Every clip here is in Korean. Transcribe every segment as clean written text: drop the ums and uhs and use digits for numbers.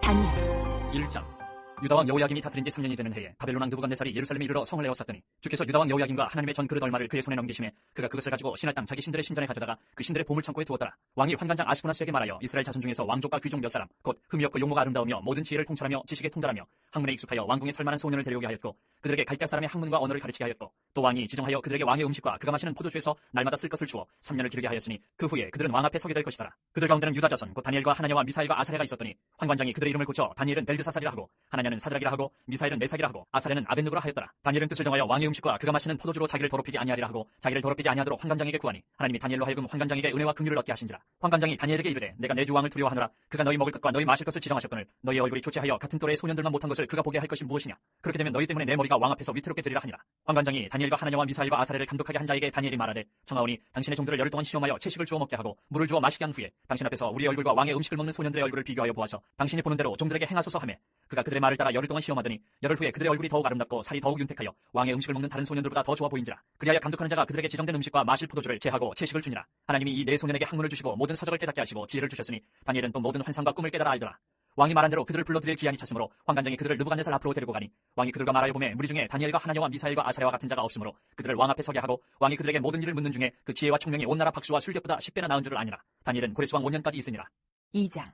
다니엘 1장 유다왕 여호야김이 다스린 지 3년이 되는 해에 바벨론 왕 느부갓네살이 예루살렘에 이르러 성을 내었었더니 주께서 유다왕 여호야김과 하나님의 전 그릇 얼마를 그의 손에 넘기심에 그가 그것을 가지고 신할 땅 자기 신들의 신전에 가져다가 그 신들의 보물 창고에 두었더라. 왕이 환관장 아스푸나스에게 말하여 이스라엘 자손 중에서 왕족과 귀족 몇 사람 곧 흠이 없고 용모가 아름다우며 모든 지혜를 통찰하며 지식에 통달하며 학문에 익숙하여 왕궁에 설만한 소년을 데려오게 하였고 그들에게 갈대아 사람의 학문과 언어를 가르치게 하였고 또 왕이 지정하여 그들에게 왕의 음식과 그가 마시는 포도주에서 날마다 쓸 것을 주어 3년을 기르게 하였으니 그 후에 그들은 왕 앞에 서게 될 것이더라. 그들 가운데는 유다 자손 곧 다니엘과 하나냐와 미사엘과 아사랴가 있었더니 환관장이 그들의 이름을 고쳐 다니엘은 벨드사살이라 하고 하나냐는 사드락이라 하고 미사엘은 메삭이라 하고 아사랴는 아벳느고라 하였더라. 다니엘은 뜻을 정하여 왕의 음식과 그가 마시는 포도주로 자기를 더럽히지 아니하리라 하고 자기를 더럽히지 아니하도록 환관장에게 구하니 하나님이 다니엘로 하여금 환관장에게 은혜와 긍휼을 얻게 하신지라. 환관장이 다니엘에게 이르되 내가 내 주 왕을 두려워하노라. 그가 너희 먹을 것과 너희 마실 것을 지정하셨거늘 너희의 얼굴이 조치하여 같은 또래의 소년들만 못한 것을 그가 보게 할 것이 무엇이냐. 그렇게 되면 너희 때문에 내 머리가 왕 앞에서 위태롭게 되리라 하니라. 환관장이 다니엘과 하나냐와 미사엘과 아사랴를 감독하게 한 자에게 다니엘이 말하되 청하오니 당신의 종들을 열흘 동안 시험하여 채식을 주어 먹게 하고 물을 주어 마시게 한 후에 당신 앞에서 우리의 얼굴과 왕의 음식을 먹는 소년들의 얼굴을 비교하여 보아서 당신이 보는 대로 종들에게 행하소서 하매 그가 그들의 말을 따라 열흘 동안 시험하더니 열흘 후에 그들의 얼굴이 더욱 아름답고 살이 더욱 윤택하여 왕의 음식을 먹는 다른 소년들보다 더 좋아 보인지라. 그리하여 감독하는 자가 그들에게 지정된 음식과 마실 포도주를 제하고 채식을 주니라. 하나님이 이 네 소년에게 학문을 주시고 모든 서적을 깨닫게 하시고 지혜를 주셨으니 다니엘은 또 모든 환상과 꿈을 깨달아 알더라. 왕이 말한 대로 그들을 불러들일 기한이 찼으므로 환관장이 그들을 느부갓네살 앞으로 데리고 가니 왕이 그들과 말하여 보매 무리 중에 다니엘과 하나냐와 미사엘과 아사랴와 같은 자가 없으므로 그들을 왕 앞에 서게 하고 왕이 그들에게 모든 일을 묻는 중에 그 지혜와 총명이 온 나라 박수와 술객보다 10배나 나은 줄을 아니라. 다니엘은 고레스왕 5년까지 있으니라. 2장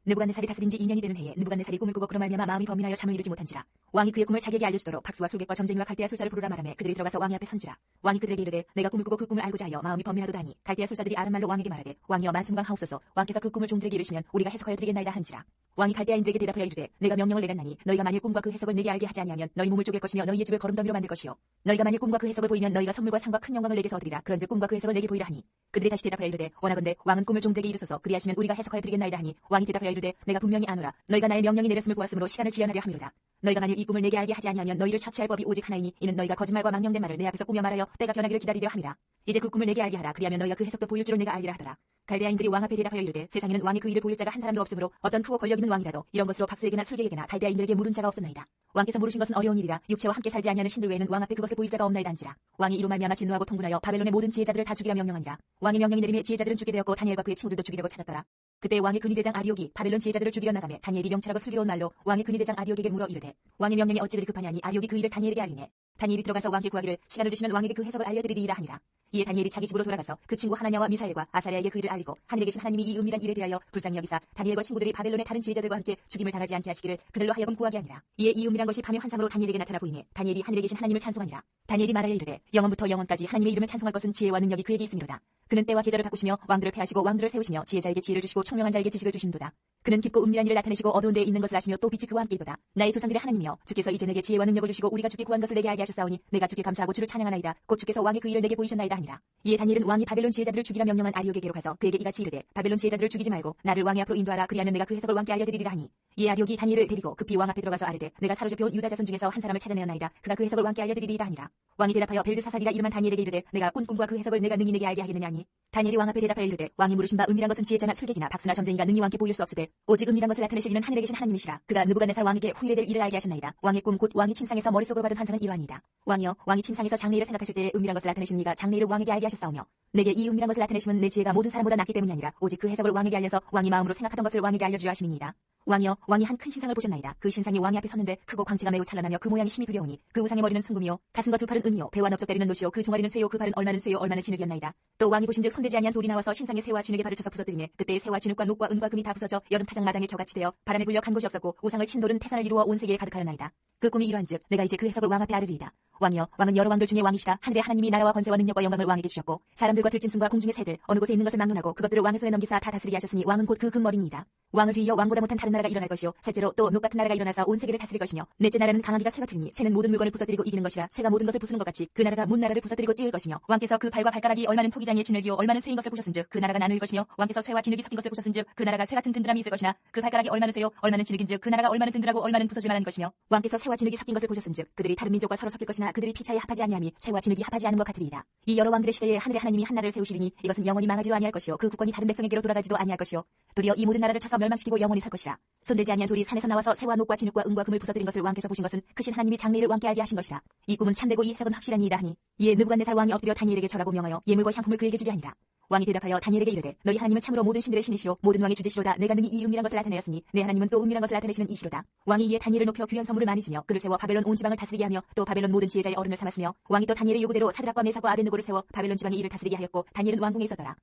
느부갓네살이 다스린 지 2년이 되는 해에 느부갓네살이 꿈을 꾸고 그로 말미암아 마음이 범민하여 잠을 이루지 못한지라. 왕이 그의 꿈을 자기에게 알려주도록 박수와 술객과 점쟁이와 갈대아 술사를 부르라 말하매 그들이 들어가서 왕의 앞에 선지라. 왕이 그들에게 이르되 내가 꿈을 꾸고 그 꿈을 알고자 하여 마음이 범민하도다 하니 갈대아 술사들이 아람 말로 왕에게 말하되 왕이여 만순강하옵소서. 왕께서 그 꿈을 종들에게 이르시면 우리가 해석하여 드리겠나이다 한지라. 왕이 갈대아인들에게 대답하여 이르되 내가 명령을 내렸나니 너희가 만일 꿈과 그 해석을 내게 알게 하지 아니하면 너희 몸을 쪼갤 것이며 너희의 집을 거름더미로 만들 것이요 너희가 만일 꿈과 그 해석을 보이면 너희가 선물과 상과 큰 영광을 내게서 얻으리라. 그런즉 꿈과 그 해석을 내게 보이라 하니 그들이 다시 대답하여 이르되 원하건대 왕은 꿈을 종들에게 이르소서. 그리하시면 우리가 해석하여 드리겠나이다 하니 왕이 대답하여 이르되 내가 분명히 아노라. 너희가 나의 명령이 내렸음을 보았으므로 시간을 지연하려 함이로다. 너희가 만일 이 꿈을 내게 알게 하지 아니하면 너희를 처치할 법이 오직 하나이니 이는 너희가 거짓말과 망령된 말을 내 앞에서 꾸며 말하여 때가 변하기를 기다리려 함이라. 이제 그 꿈을 내게 알게 하라. 그리하면 너희가 그 해석도 보일 줄을 내가 알리라 하더라. 갈대아인들이 왕 앞에 대답하여 이르되 세상에는 왕이 그 일을 보일 자가 한 사람도 없으므로 어떤 크고 권력 있는 왕이라도 이런 것으로 박수에게나 술객에게나 갈대아인들에게 물은 자가 없었나이다. 왕께서 물으신 것은 어려운 일이라. 육체와 함께 살지 아니하는 신들 외에는 왕 앞에 그것을 보일 자가 없나이다 한지라. 왕이 이로 말미암아 진노하고 통분하여 바벨론의 모든 지혜자들을 다 죽이라 명령하니라. 왕의 명령이 내림에 지혜자들은 죽게 되었고 다니엘과 그의 친구들도 죽이려고 찾았더라. 그때 왕의 근위대장 아리옥이 바벨론 지혜자들을 죽이려 나가매 다니엘이 명철하고 슬기로운 말로 왕의 근위대장 아리옥에게 물어 이르되 왕의 명령이 어찌 그리 급하냐니 아리옥이 그 일을 다니엘에게 알리매 다니엘이 들어가서 왕께 구하기를 시간을 주시면 왕에게 그 해석을 알려드리리라 하니라. 이에 다니엘이 자기 집으로 돌아가서 그 친구 하나냐와 미사엘과 아사랴에게 그 일을 알리고 하늘에 계신 하나님이 이 은밀한 일에 대하여 불쌍히 여기사 다니엘과 친구들이 바벨론의 다른 지혜자들과 함께 죽임을 당하지 않게 하시기를 그들로 하여금 구하게 하니라. 이에 이 은밀한 것이 밤의 환상으로 다니엘에게 나타나 보이니 다니엘이 하늘에 계신 하나님을 찬송하니라. 다니엘이 말하여 이르되 영원부터 영원까지 하나님의 이름을 찬송할 것은 지혜와 능력이 그에게 있음이로다. 그는 때와 계절을 바꾸시며 왕들을 패하시고 왕들을 세우시며 지혜자에게 지혜를 주시고 총명한 자에게 지식을 주신도다. 그는 깊고 은밀한 일을 나타내시고 어두운 데에 있는 것을 아시며 또 빛이 그와 함께 있도다. 나의 조상들의 하나님이여 주께서 이제 내게 지혜와 능력을 주시고 우리가 주께 구한 것을 내게 알게 하셨사오니 내가 주께 감사하고 주를 찬양하나이다. 곧 주께서 왕의 그 일을 내게 보이셨나이다 하니라. 이에 다니엘은 왕이 바벨론 지혜자들을 죽이라 명령한 아리옥에게로 가서 그에게 이같이 이르되 바벨론 지혜자들을 죽이지 말고 나를 왕의 앞으로 인도하라. 그리하면 내가 그 해석을 왕께 알려드리리라 하니 이에 아리옥이 다니엘을 데리고 급히 왕 앞에 들어가서 아뢰되 내가 사로잡혀온 유다 자손 중에서 한 사람을 찾아내었나이다. 그가 그 해석을 왕께 알려드리리라 하니라. 왕이 대답하여 벨드사살이라 이름한 다니엘에게 이르되 내가 꾼 꿈과 그 해석을 내가 능히 내게 알게 하겠느냐 하니 다니엘이 왕 앞에 대답하여 이르되 왕이 물으신 바 은밀한 것은 지혜자나 술객이나 박수나 점쟁이가 능히 왕께 보일 수 없으되 오직 은밀한 것을 나타내실 이는 하늘에 계신 하나님이시라. 그가 느부갓네살 왕에게 후일에 될 일을 알게 하셨나이다. 왕의 꿈 곧 왕이 침상에서 머릿속으로 받은 환상은 이러하니이다. 왕이여 왕이 침상에서 장래일을 생각하실 때에 은밀한 것을 나타내신 이가 장래일을 왕에게 알게 하셨사오며 내게 이 은밀한 것을 나타내심은 내 지혜가 모든 사람보다 낫기 때문이 아니라 오직 그 해석을 왕에게 알려서 왕이 마음으로 생각하던 것을 왕에게 알려주려 하심이니이다. 왕이여 왕이 한 큰 신상을 보셨나이다. 그 신상이 왕의 앞에 섰는데 크고 광채가 매우 찬란하며 그 모양이 심히 두려우니 그 우상의 머리는 순금이요 가슴과 두 팔은 은이요 배와 넓적다리는 노시요 그 종아리는 쇠요 그 발은 얼마는 쇠요 얼마는 진흙이었나이다. 또 왕이 보신즉 손대지 아니한 돌이 나와서 신상의 새와 진흙에 발을 쳐서 부서뜨리매 그때의 새와 진흙과 녹과 은과 금이 다 부서져 여름 타작 마당에 겨같이 되어 바람에 불려 간 곳이 없었고 우상을 친 돌은 태산을 이루어 온 세계에 가득하였나이다. 그 꿈이 이러한즉 내가 이제 그 해석을 왕 앞에 아뢰리이다. 왕이여 왕은 여러 왕들 중에 왕이시다. 하늘의 하나님이 나라와 권세와 능력과 영광을 왕에게 주셨고 사람들과 들짐승과 공중의 새들 어느 곳에 있는 것을 막론하고 그것들을 왕의 손에 넘기사 다 다스리게 하셨으니 왕은 곧 그 금머리니이다. 왕을 뒤이어 왕보다 못한 다른 나라가 일어날 것이요 셋째로 또 녹 같은 나라가 일어나서 온 세계를 다스릴 것이며 넷째 나라는 강하기가 쇠 같으니 쇠는 모든 물건을 부서뜨리고 이기는 것이라 쇠가 모든 것을 부수는 것 같이 그 나라가 문 나라를 부서뜨리고 찢을 것이며 왕께서 그 발과 발가락이 얼마는 토기장의 진흙이요 얼마는 쇠인 것을 보셨은즉 그 나라가 나눌 것이며 왕께서 쇠와 진흙이 섞인 것을 보셨은즉 그 나라가 쇠 같은 든든함이 있을 것이나 그 발가락이 얼마는 쇠요 얼마는 진흙인즉 그 나라가 얼마는 든든하고 얼마는 부서질 만한 것이며 왕께서 쇠와 진흙이 섞인 것을 보셨은즉 그들이 다른 민족과 서로 섞일 것이나 그들이 피차에 합하지 아니함이 쇠와 진흙이 합하지 않은 것 같으리이다. 이 여러 왕들의 시대에 하늘의 하나님이 한 나라를 세우시리니 이것은 영원히 망하지도 아니할 것이요 그 국권이 다른 백성에게로 돌아가지도 아니할 것이요 도리어 이 모든 나라를 쳐서 멸망시키고 영원히 살 것이라. 손대지 아니한 돌이 산에서 나와서 새와 녹과 진흙과 은과 금을 부숴들인 것을 왕께서 보신 것은 크신 하나님이 장래일을 왕께 알게 하신 것이라. 이 꿈은 참되고 이 해석은 확실하니이다 하니 이에 느부갓네살 왕이 엎드려 다니엘에게 절하고 명하여 예물과 향품을 그에게 주게 하니라. 왕이 대답하여 다니엘에게 이르되 너희 하나님은 참으로 모든 신들의 신이시요 모든 왕의 주제시로다. 내가 능히 이 은밀한 것을 나타내었으니 내 하나님은 또 은밀한 것을 나타내시는 이시로다. 왕이 이에 다니엘을 높여 귀한 선물을 많이 주며 그를 세워 바벨론 온 지방을 다스리게 하며 또 바벨론 모든 지혜자의 어른을 삼았으며 왕이 또 다니엘의 요구대로 사드락과 메삭과 아벤느고를 세워 바벨론 지방의 일을 다스리게 하였고 다니엘은 왕궁에 있었더라.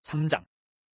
3장.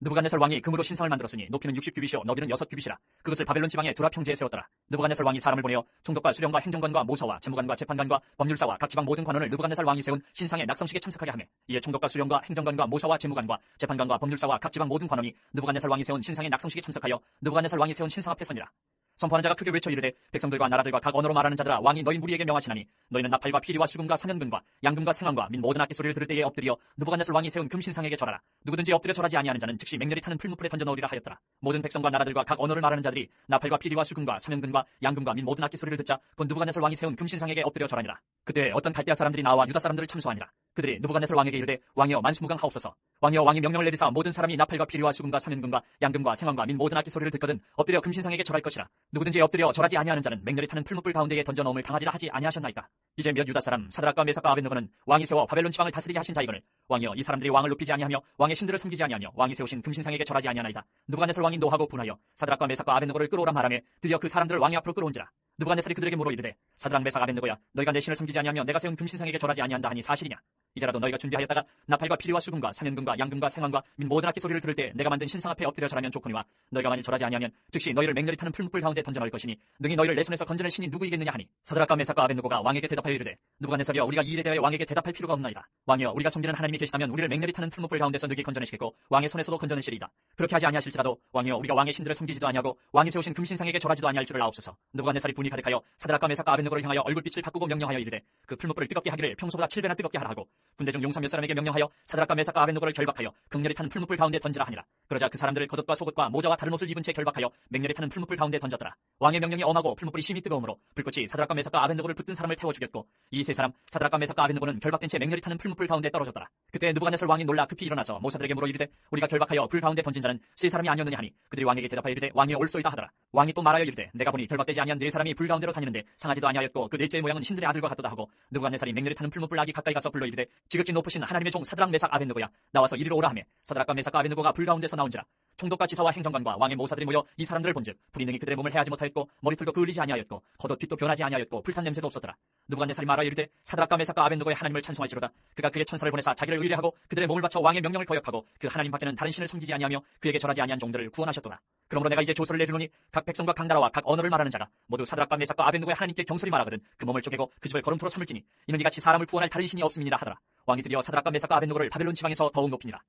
느부갓네살 왕이 금으로 신상을 만들었으니 높이는 60규빗이요 너비는 6규빗이라. 그것을 바벨론 지방의 두라 평지에 세웠더라. 느부갓네살 왕이 사람을 보내어 총독과 수령과 행정관과 모사와 재무관과 재판관과 법률사와 각 지방 모든 관원을 느부갓네살 왕이 세운 신상의 낙성식에 참석하게 하며 이에 총독과 수령과 행정관과 모사와 재무관과 재판관과 법률사와 각 지방 모든 관원이 느부갓네살 왕이 세운 신상의 낙성식에 참석하여 느부갓네살 왕이 세운 신상 앞에 서니라. 선포하는 자가 크게 외쳐 이르되 백성들과 나라들과 각 언어로 말하는 자들아 왕이 너희 무리에게 명하시나니 너희는 나팔과 피리와 수금과 사면금과 양금과 생황과 및 모든 악기 소리를 들을 때에 엎드려 느부갓네살 왕이 세운 금신상에게 절하라. 누구든지 엎드려 절하지 아니하는 자는 즉시 맹렬히 타는 풀무불에 던져 넣으리라 하였더라. 모든 백성과 나라들과 각 언어를 말하는 자들이 나팔과 피리와 수금과 사면금과 양금과 및 모든 악기 소리를 듣자 곧 느부갓네살 왕이 세운 금신상에게 엎드려 절하니라. 그때 어떤 갈대아 사람들이 나와 유다 사람들을 참소하니라. 그들이 느부갓네살 왕에게 이르되 왕이여 만수무강하옵소서. 왕이여 왕이 명령을 내리사 모든 사람이 나팔과 피리와 수금과 사면금과 양금과 생황과 및 모든 악기 소리를 듣거든 엎드려 금신상에게 절할 것이라. 누구든지 엎드려 절하지 아니하는 자는 맹렬히 타는 풀무불 가운데에 던져 넣음을 당하리라 하지 아니하셨나이까. 이제 몇 유다 사람 사드락과 메삭과 아벤느고는 왕이 세워 바벨론 지방을 다스리게 하신 자이거늘 왕이여 이 사람들이 왕을 높이지 아니하며 왕의 신들을 섬기지 아니하며 왕이 세우신 금신상에게 절하지 아니하나이다. 느부갓네살 왕이 노하고 분하여 사드락과 메삭과 아벤느고를 끌어오라 말하며 드디어 그 사람들을 왕의 앞으로 끌어온지라. 느부갓네살이 그들에게 물어 이르되 사드락 메삭 아벤느고야 너희가 내 신을 섬기지 아니하며 내가 세운 금신상에게 절하지 아니한다 하니 사실이냐. 이제라도 너희가 준비하였다가 나팔과 피리와 수금과 사면금과 양금과 생황과 및 모든 악기 소리를 들을 때 내가 만든 신상 앞에 엎드려 절하면 좋거니와 너희가 만일 절하지 아니하면 즉시 너희를 맹렬히 타는 풀무불 가운데 던져 넣을 것이니 능히 너희를 내 손에서 건져낼 신이 누구이겠느냐 하니 사드락과 메삭과 아벤느고가 왕에게 대답하여 이르되 느부갓네살이여 우리가 이 일에 대하여 왕에게 대답할 필요가 없나이다. 왕이여 우리가 섬기는 하나님이 계시다면 우리를 맹렬히 타는 풀무불 가운데서 능히 건져내시겠고 왕의 손에서도 건져내시리이다. 그렇게 하지 아니하실지라도 왕이여 우리가 왕의 신들을 섬기지도 아니하고 왕이 세우신 금신상에게 절하지도 아니할 줄을 아옵소서. 느부갓네살이 분이 가득하여 사드락과 메삭과 아벤느고를 향하여 얼굴빛을 바꾸고 명령하여 이르되 그 풀무불을 뜨겁게 하기를 평소보다 7배나 뜨겁게 하라 하고 군대 중 용사 몇 사람에게 명령하여 사드락과 메삭과 아벤느고를 결박하여 극렬히 타는 풀무불 가운데 던지라 하니라. 그러자 그 사람들을 겉옷과 속옷과 모자와 다른 옷을 입은 채 결박하여 맹렬히 타는 풀무불 가운데 던졌더라. 왕의 명령이 엄하고 풀무불이 심히 뜨거우므로 불꽃이 사드락과 메삭과 아벤느고를 붙든 사람을 태워 죽였고 이 세 사람 사드락과 메삭과 아벤느고는 결박된 채 맹렬히 타는 풀무불 가운데 떨어졌더라. 그때 느부갓네살 왕이 놀라 급히 일어나서 모사들에게 물어 이르되 우리가 결박하여 불 가운데 던진 자는 세 사람이 아니었느냐 하니 그들이 왕에게 대답하여 이르되 왕이여 옳소이다 하더라. 왕이 또 말하여 이르되 내가 보니 결박되지 아니한 네 사람이 불 가운데로 다니는데 상하지도 아니하였고 그 넷째의 모양은 신들의 아들과 같도다 하고 느부갓네살이 맹렬히 타는 풀무불 아기 가까이 가서 불러 이르되 지극히 높으신 하나님의 종 사드락 메삭 아벤느고야 나와서 이리로 오라 하며 사드락과 메삭과 아벤느고가 불 가운데서 나온지라. 총독과 지사와 행정관과 왕의 모사들이 모여 이 사람들을 본즉 불이 능히 그들의 몸을 해하지 못하였고 머리털도 그을리지 아니하였고 겉옷 빛도 변하지 아니하였고 불탄 냄새도 없었더라. 느부갓네살이 말하여 이르되 사드락과 메삭과 아벤느고의 하나님을 찬송할지로다. 그가 그의 천사를 보내사 자기를 의뢰하고 그들의 몸을 바쳐 왕의 명령을 거역하고 그 하나님 밖에는 다른 신을 섬기지 아니하며 그에게 절하지 아니한 종들을 구원하셨도다. 그러므로 내가 이제 조서를 내리노니 각 백성과 각 나라와 각 언어를 말하는 자가 모두 사드락과 메삭과 아벤느고의 하나님께 경솔히 말하거든 그 몸을 쪼개고 그 집을 거름토로 삼을지니 이는 이같이 사람을 구원할 다른 신이 없음이니라 하더라. 왕이 드디어 사드락과 메삭과 아벤느고를 바벨론 지방에서 더욱 높이니라.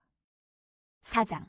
4장.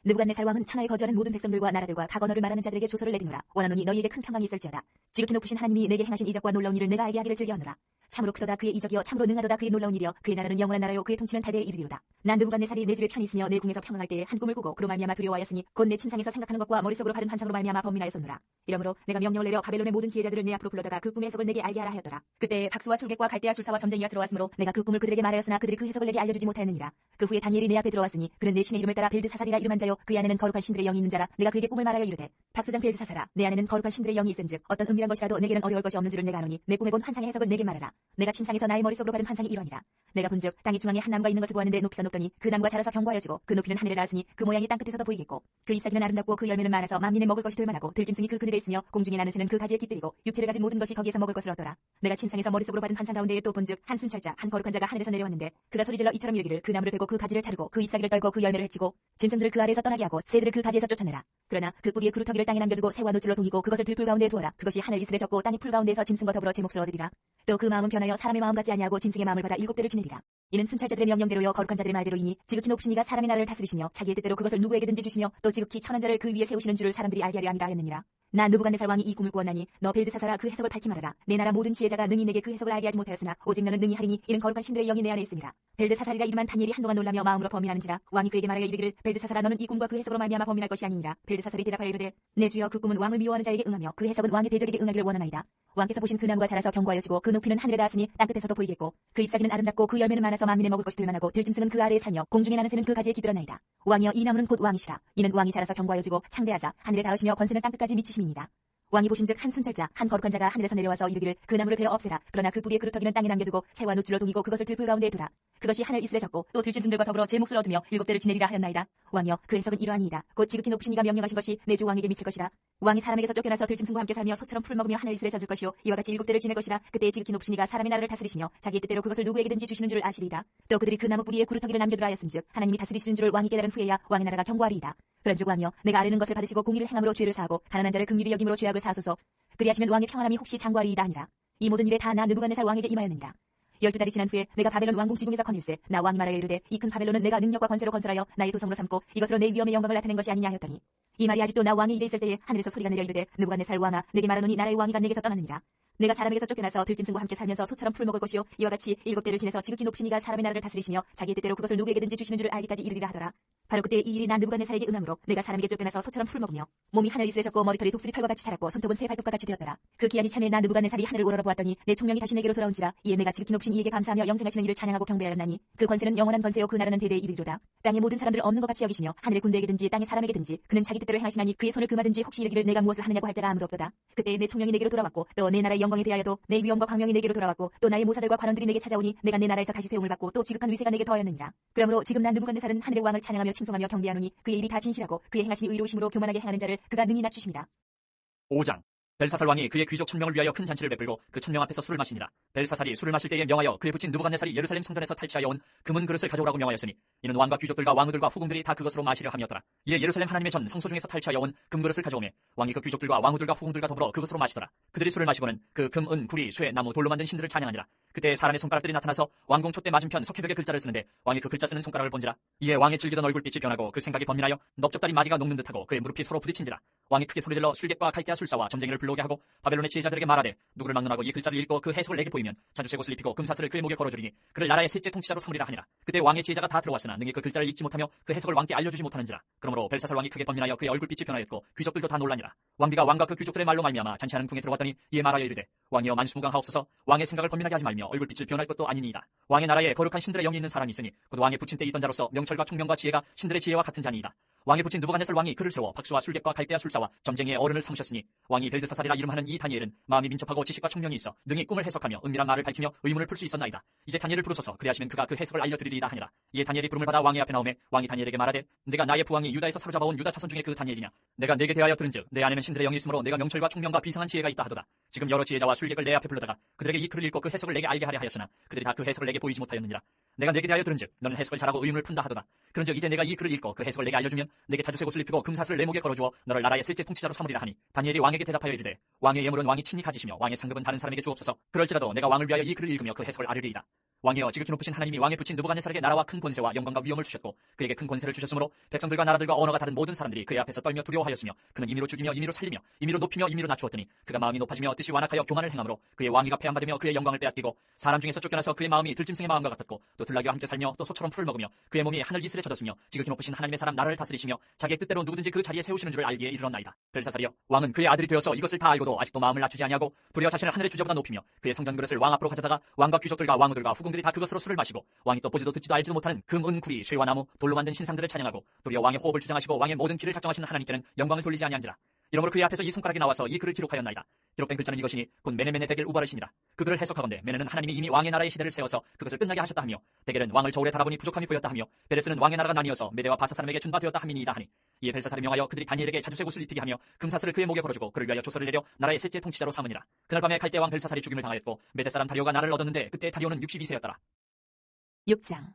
느부갓네살 왕은 천하에 거주하는 모든 백성들과 나라들과 각 언어를 말하는 자들에게 조서를 내리노라. 원하노니 너희에게 큰 평강이 있을지어다. 지극히 높으신 하나님이 내게 행하신 이적과 놀라운 일을 내가 알게 하기를 즐겨하노라. 참으로 크도다 그의 이적이여 참으로 능하도다 그의 놀라운 일이여 그의 나라는 영원한 나라요 그의 통치는 다대에 이르리로다. 난 느부갓네살이 내 집에 편히 있으며 내 궁에서 평강할 때에 한 꿈을 꾸고 그로 말미암아 두려워하였으니 곧 내 침상에서 생각하는 것과 머릿속으로 받은 환상으로 말미암아 범민하였었노라. 이러므로 내가 명령을 내려 바벨론의 모든 지혜자들을 내 앞으로 불러다가 그 꿈의 해석을 내게 알게 하라 하였더라. 그때 박수와 술객과 갈대아 술사와 점쟁이가 들어왔으므로 내가 그 꿈을 그들에게 말하였으나 그들이 그 해석을 내게 알려주지 못하였느니라. 그 후에 다니엘이 내 앞에 들어왔으니 그는 내 신의 이름을 따라 벨드사살이라 이름한 자요 그 안에는 거룩한 신들의 영이 있는 자라. 내가 그에게 꿈을 말하여 이르되 박수장 벨드사살아 내 안에는 거룩한 신들의 영이 있은즉 어떤 은밀한 것이라도 내게는 어려울 것이 없는 줄을 내가 아노니 내 꿈에 본 환상의 해석을 내게 말하라. 내가 침상에서 나의 머릿속으로 받은 환상이 이러하니라. 내가 본즉 땅의 중앙에 한 나무가 있는 것을 보았는데 높이가 높더니 그 나무가 자라서 견고하여지고 그 높이는 하늘에 닿았으니 그 모양이 땅끝에서도 보이겠고 그 잎사귀는 아름답고 그 열매는 많아서 만민의 먹을 것이 될만하고 들짐승이 그 그늘에 있으며 공중에 나는 새는 그 가지에 깃들이고 육체를 가진 모든 것이 거기에서 먹을 것을 얻더라. 내가 침상에서 머릿속으로 받은 환상 가운데에 또 본즉 한 순찰자 한 거룩한 자가 하늘에서 내려왔는데 그가 소리질러 이처럼 이르기를 그 나무를 베고 그 가지를 자르고 그 잎사귀를 떨고 그 열매를 해치고 짐승들을 그 아래에서 떠나게 하고 새들을 그 가지에서 쫓아내라. 그러나 그 뿌리의 그루터기를 땅에 남겨두고 새와 노줄로 동이고 그것을 들풀 가운데에 두어라. 그것이 하늘 이슬에 젖고 땅이 풀 가운데에서 짐승과 더불어 제 몫을 얻으리라. 또 그 마음은 변하여 사람의 마음 같지 아니하고 짐승의 마음을 받아 7배를 지내리라. 이는 순찰자들의 명령대로요 거룩한 자들의 말대로이니 지극히 높으신 이가 사람의 나라를 다스리시며 자기의 뜻대로 그것을 누구에게든지 주시며 또 지극히 천한 자를 그 위에 세우시는 줄을 사람들이 알게 하려 함이라 하였느니라. 나 느부갓네살 왕이 이 꿈을 꾸었나니 너 벨드사살아 그 해석을 밝히 말하라. 내 나라 모든 지혜자가 능히 내게 그 해석을 알게 하지 못하였으나 오직 너는 능히 하리니 이는 거룩한 신들의 영이 내 안에 있습니다. 벨드사살이라 이름한 다니엘이 한동안 놀라며 마음으로 범민하는지라. 왕이 그에게 말하여 이르기를 벨드사살아 너는 이 꿈과 그 해석으로 말미암아 범민할 것이 아니니라. 벨드사살이 대답하여 이르되 내 주여 그 꿈은 왕을 미워하는 자에게 응하며 그 해석은 왕의 대적에게 응하기를 원하나이다. 왕께서 보신 그 나무가 자라서 견고하여지고 그 높이는 하늘에 닿았으니 땅끝에서도 보이겠고 그 잎사귀는 아름답고 그 열매는 많아서 만민에 먹을 것이 될만하고 들짐승은 그 아래에 살며 공중에 나는 새는 그 가지에 기들어나이다. 왕이여 이 나무는 곧 왕이시라. 이는 왕이 자라서 견고하여지고 창대하사 하늘에 닿으시며 권세는 땅끝까지 미치심이니이다. 왕이 보신즉 한 순찰자 한 거룩한 자가 하늘에서 내려와서 이르기를 그 나무를 베어 없애라. 그러나 그 뿌리의 그루터기는 땅에 남겨두고 새와 누줄로 동이고 그것을 들풀 가운데에 두라. 그것이 하늘 이슬에 젖고 또 들짐승들과 더불어 제 몫을 얻으며 7대를 지내리라 하였나이다. 왕이여 그 해석은 이러하니이다. 곧 지극히 높으신 이가 명령하신 것이 내 주 왕에게 미칠 것이라. 왕이 사람에게서 쫓겨나서 들짐승과 함께 살며 소처럼 풀을 먹으며 하늘 이슬에 젖을 것이요 이와 같이 7대를 지낼 것이라. 그때 지극히 높으신 이가 사람의 나라를 다스리시며 자기의 뜻대로 그것을 누구에게든지 주시는 줄을 아시리이다. 또 그들이 그 나무 뿌리에 그루터기를 남겨두라 하였음즉 하나님이 다스리시는 줄을 왕이 깨달은 후에야 왕의 나라가 견고하리이다. 그런즉 왕이여 내가 아뢰는 것을 받으시고 공의를 행함으로 죄를 사하고 가난한 자를 긍휼히 여김으로 죄악을 사하소서. 그리하시면 왕의 평안함이 혹시 장구하리이다 하니라. 이 모든 일에 다 나 느부갓네살 왕에게 임하였느니라. 12달이 지난 후에 내가 바벨론 왕궁 지붕에서 거닐세 나 왕이 말하여 이르되 이 큰 바벨론은 내가 능력과 권세로 건설하여 나의 도성으로 삼고 이것으로 내 위엄의 영광을 나타낸 것이 아니냐 하였더니 이 말이 아직도 나 왕의 입에 있을 때에 하늘에서 소리가 내려 이르되 느부갓네살 왕아 내게 말하노니 나라의 왕이가 내게서 떠나느니라. 내가 사람에게서 쫓겨나서 들짐승과 함께 살면서 소처럼 풀 먹을 것이요 이와 같이 7대를 지내서 지극히 높으신 이가 사람의 나라를 다스리시며 자기의 뜻대로 그것을 누구에게든지 주시는 줄을 알기까지 이르리라 하더라. 바로 그때 이 일이 나 느부갓네살에게 응함으로 내가 사람에게 쫓겨나서 소처럼 풀 먹으며 몸이 하늘 이슬에 젖고 머리털이 독수리 털과 같이 자랐고 손톱은 새 발톱과 같이 되었더라. 그 기한이 차매 나 느부갓네살이 하늘을 우러러보았더니 내 총명이 다시 내게로 돌아온지라. 이에 내가 지극히 높으신 이에게 감사하며 영생하시는 이를 찬양하고 경배하였나니 그 권세는 영원한 권세요 그 나라는 대대에 이르리로다. 땅의 모든 사람들을 없는 것 같이 여기시며 하늘의 군대에게든지 땅의 사람에게든지 그는 자기 뜻대로 행하시나니 그의 손을 금하든지 혹시 이르기를 내가 무엇을 하느냐고 할 자가 아무도 없도다. 그때 내 총명이 내게로 돌아왔고 또 내 나라의 영광에 대하여도 내 위엄과 광명이 내게로 돌아왔고 또 나의 모사들과 관원들이 내게 찾아오니 내가 내 나라에서 다시 세움을 받고 또 지극한 위세가 내게 더하였느니라. 그러므로 지금 난 느부갓네살은 하늘의 왕을 찬양하며 칭송하며 경배하노니 그의 일이 다 진실하고 그의 행하심이 의로우심으로 교만하게 행하는 자를 그가 능히 낮추심이다. 5장. 벨사살 왕이 그의 귀족 1000명을 위하여 큰 잔치를 베풀고 그 1000명 앞에서 술을 마시니라. 벨사살이 술을 마실 때에 명하여 그의 붙인 느부갓네살이 예루살렘 성전에서 탈취하여 온 금은 그릇을 가져오라고 명하였으니 이는 왕과 귀족들과 왕후들과 후궁들이 다 그것으로 마시려 함이었더라. 이에 예루살렘 하나님의 전 성소 중에서 탈취하여 온 금그릇을 가져오매 왕이 그 귀족들과 왕후들과 후궁들과 더불어 그것으로 마시더라. 그들이 술을 마시고는 그 금, 은, 구리, 쇠, 나무, 돌로 만든 신들을 찬양하니라. 그때 사람의 손가락들이 나타나서 왕궁 촛대 맞은편 석회벽에 글자를 쓰는데 왕이 그 글자 쓰는 손가락을 본지라. 이에 왕의 즐기던 얼굴빛이 변하고 그 생각이 번민하여 넓적다리 마디가 녹는 듯하고 그의 무릎이 서로 부딪힌지라. 왕이 크게 소리질러 술객과 칼대아 술사와 점쟁이를 불러오게 하고 바벨론의 지혜자들에게 말하되 누구를 막론하고 이 글자를 읽고 그 해석을 내게 보이면 자주색 옷을 입히고 금사슬을 그의 목에 걸어주리니 그를 나라의 셋째 통치자로 삼으리라 하니라. 그때 왕의 지혜자가 다 들어왔으나 능히 그 글자를 읽지 못하며 그 해석을 왕께 알려주지 못하는지라. 그러므로 벨사살 왕이 크게 번민하여 그의 얼굴빛이 변하였고 귀족들도 다 놀라니라. 왕비가 왕과 그 귀족들의 말로 말미암아 잔치하는 궁에 들어갔더니 이에 말하여 이르되 왕이여 만수무강하옵소서. 왕의 생각을 번민하게 하지 말며 얼굴빛을 변할 것도 아니니이다. 왕의 나라에 거룩한 신들의 영이 있는 사람이 있으니 곧 왕의 부친 때 있던 자로서 명철과 총명과 지혜가 신들의 지혜와 같은 자니이다. 왕의 부친 느부갓네살 왕이 그를 세워 박수와 술객과 갈대아 술사와 점쟁이의 어른을 삼으셨으니 왕이 벨드사살이라 이름하는 이 다니엘은 마음이 민첩하고 지식과 총명이 있어 능히 꿈을 해석하며 은밀한 말을 밝히며 의문을 풀 수 있었나이다. 이제 다니엘을 부르소서. 그리하시면 그가 그 해석을 알려드리리이다 하니라. 이에 다니엘이 부름을 받아 왕의 앞에 나오매 왕이 다니엘에게 말하되 내가 나의 부왕이 유다에서 사로잡아온 유다 자손 중에 그 다니엘이냐. 내가 내게 대하여 들은즉 내 안에는 신들의 영이 있으므로 내가 명철과 총명과 비상한 지혜가 있다 하도다. 지금 여러 지혜자와 술객을 내 앞에 불러다가 그들에게 이 글을 읽고 그 해석을 내게 알게 하려 하였으나 그들이 다 그 해석을 내게 보이지 못하였느니라. 내가 내게 대하여 들은즉 너는 해석을 잘하고 의문을 푼다 하도다. 그런즉 이제 내가 이 글을 읽고 그 해석을 내게 알려주면 내게 자주색 옷을 입히고 금사슬을 내 목에 걸어주어 너를 나라의 셋째 통치자로 삼으리라 하니 다니엘이 왕에게 대답하여 이르되 왕의 예물은 왕이 친히 가지시며 왕의 상급은 다른 사람에게 주옵소서. 그럴지라도 내가 왕을 위하여 이 글을 읽으며 그 해석을 아뢰리이다. 왕이여 지극히 높으신 하나님이 왕의 부친 느부갓네살에게 나라와 큰 권세와 영광과 위엄을 주셨고 그에게 큰 권세를 주셨으므로 백성들과 나라들과 언어가 다른 모든 사람들이 그의 앞에서 떨며 두려워하였으며 그는 임의로 죽이며 임의로 살리며 임의로 높이며 임의로 낮추었더니 그가 마음이 높아지며 뜻이 완악하여 교만을 행함으로 그의 왕위가 폐함받으며 그의 영광을 빼앗기고 사람 중에서 쫓겨나서 그의 마음이 들짐승의 마음과 같았고 또 들나귀와 함께 살며 또 소처럼 풀을 먹으며 그의 몸이 하늘 이슬에 젖었으며 지극히 높으신 하나님의 사람 나라를 다스리시며 자기의 뜻대로 누구든지 그 자리에 세우시는 줄을 알기에 이르렀나이다. 벨사살이여 왕은 그의 아들이 되어서 이것을 다 알고도 아직도 마음을 낮추지 아니하고 도리어 자신을 하늘의 주제보다 높이며 그의 성전 그릇을 왕 앞으로 가져다가 왕과 귀족들과 왕후들과 후궁들이 다 그것으로 술을 마시고 왕이 또 보지도 듣지도 알지도 못하는 금, 은, 구리, 쇠와 나무, 돌로 만든 신상들을 찬양하고 도리어 왕의 호흡을 주장하시고 왕의 모든 길을 작정하시는 하나님께는 영광을 돌리지 아니한지라. 이러므로 그의 앞에서 이 손가락이 나와서 이 글을 기록하였나이다. 기록된 글자는 이것이니 곧 메네메네 데겔 우바르시니라. 그 글을 해석하건대 메네는 하나님이 이미 왕의 나라의 시대를 세워서 그것을 끝나게 하셨다 하며 데겔은 왕을 저울에 달아보니 부족함이 보였다 하며 베레스는 왕의 나라가 나뉘어서 메대와 바사 사람에게 준 바 되었다 함이니이다 하니 이에 벨사살이 명하여 그들이 다니엘에게 자주색 옷을 입히게 하며 금사슬을 그의 목에 걸어주고 그를 위하여 조서를 내려 나라의 셋째 통치자로 삼으니라. 그날 밤에 갈대 왕 벨사살이 죽임을 당하였고 메대 사람 다리오가 나라를 얻었는데 그때 다리오는 62세였더라. 6장.